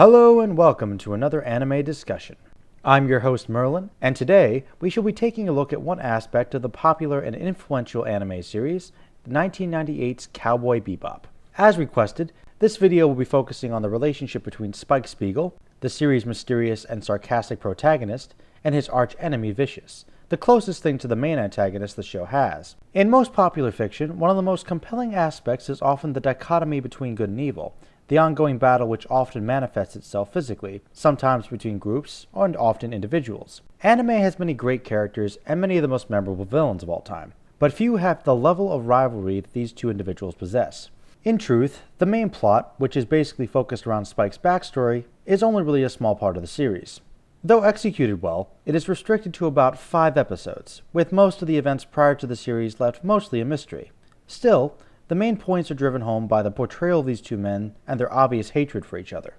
Hello and welcome to another anime discussion. I'm your host Merlin, and today we shall be taking a look at one aspect of the popular and influential anime series, 1998's Cowboy Bebop. As requested, this video will be focusing on the relationship between Spike Spiegel, the series' mysterious and sarcastic protagonist, and his arch-enemy Vicious, the closest thing to the main antagonist the show has. In most popular fiction, one of the most compelling aspects is often the dichotomy between good and evil, the ongoing battle which often manifests itself physically, sometimes between groups, and often individuals. Anime has many great characters and many of the most memorable villains of all time, but few have the level of rivalry that these two individuals possess. In truth, the main plot, which is basically focused around Spike's backstory, is only really a small part of the series. Though executed well, it is restricted to about 5 episodes, with most of the events prior to the series left mostly a mystery. Still, the main points are driven home by the portrayal of these two men and their obvious hatred for each other.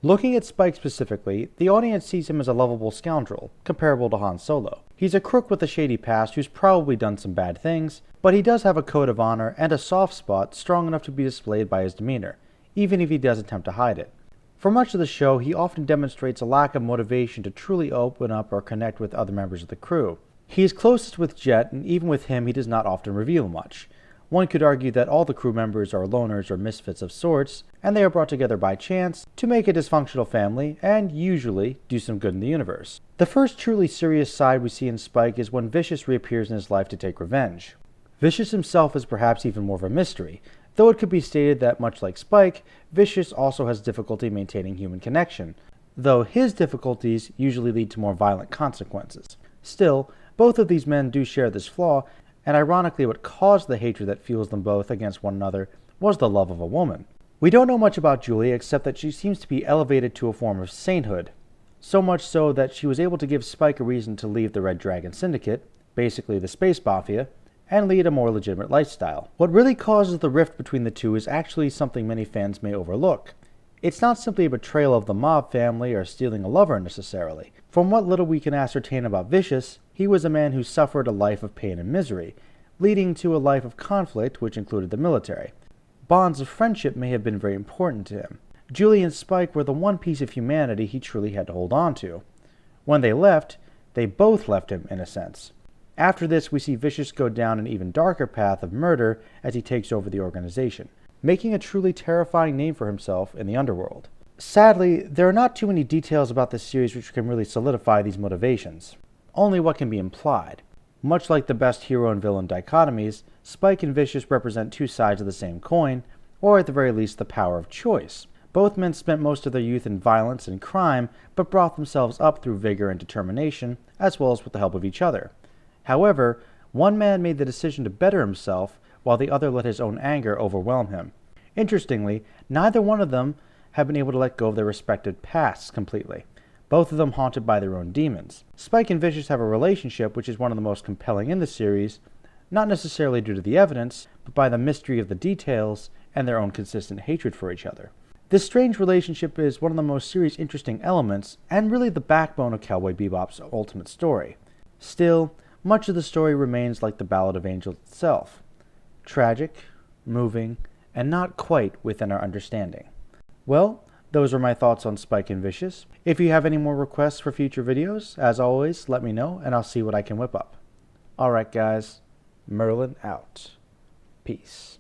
Looking at Spike specifically, the audience sees him as a lovable scoundrel, comparable to Han Solo. He's a crook with a shady past who's probably done some bad things, but he does have a code of honor and a soft spot strong enough to be displayed by his demeanor, even if he does attempt to hide it. For much of the show, he often demonstrates a lack of motivation to truly open up or connect with other members of the crew. He is closest with Jet, and even with him he does not often reveal much. One could argue that all the crew members are loners or misfits of sorts, and they are brought together by chance to make a dysfunctional family and, usually, do some good in the universe. The first truly serious side we see in Spike is when Vicious reappears in his life to take revenge. Vicious himself is perhaps even more of a mystery, though it could be stated that, much like Spike, Vicious also has difficulty maintaining human connection, though his difficulties usually lead to more violent consequences. Still, both of these men do share this flaw, and ironically what caused the hatred that fuels them both against one another was the love of a woman. We don't know much about Julie except that she seems to be elevated to a form of sainthood, so much so that she was able to give Spike a reason to leave the Red Dragon Syndicate, basically the Space Mafia, and lead a more legitimate lifestyle. What really causes the rift between the two is actually something many fans may overlook. It's not simply a betrayal of the mob family or stealing a lover necessarily. From what little we can ascertain about Vicious, he was a man who suffered a life of pain and misery, leading to a life of conflict which included the military. Bonds of friendship may have been very important to him. Julie and Spike were the one piece of humanity he truly had to hold on to. When they left, they both left him in a sense. After this, we see Vicious go down an even darker path of murder as he takes over the organization, making a truly terrifying name for himself in the underworld. Sadly, there are not too many details about this series which can really solidify these motivations, only what can be implied. Much like the best hero and villain dichotomies, Spike and Vicious represent two sides of the same coin, or at the very least the power of choice. Both men spent most of their youth in violence and crime, but brought themselves up through vigor and determination, as well as with the help of each other. However, one man made the decision to better himself, while the other let his own anger overwhelm him. Interestingly, neither one of them have been able to let go of their respective pasts completely, both of them haunted by their own demons. Spike and Vicious have a relationship which is one of the most compelling in the series, not necessarily due to the evidence, but by the mystery of the details and their own consistent hatred for each other. This strange relationship is one of the most series' interesting elements, and really the backbone of Cowboy Bebop's ultimate story. Still, much of the story remains like the Ballad of Angels itself, tragic, moving, and not quite within our understanding. Well, those are my thoughts on Spike and Vicious. If you have any more requests for future videos, as always, let me know and I'll see what I can whip up. Alright guys, Merlin out. Peace.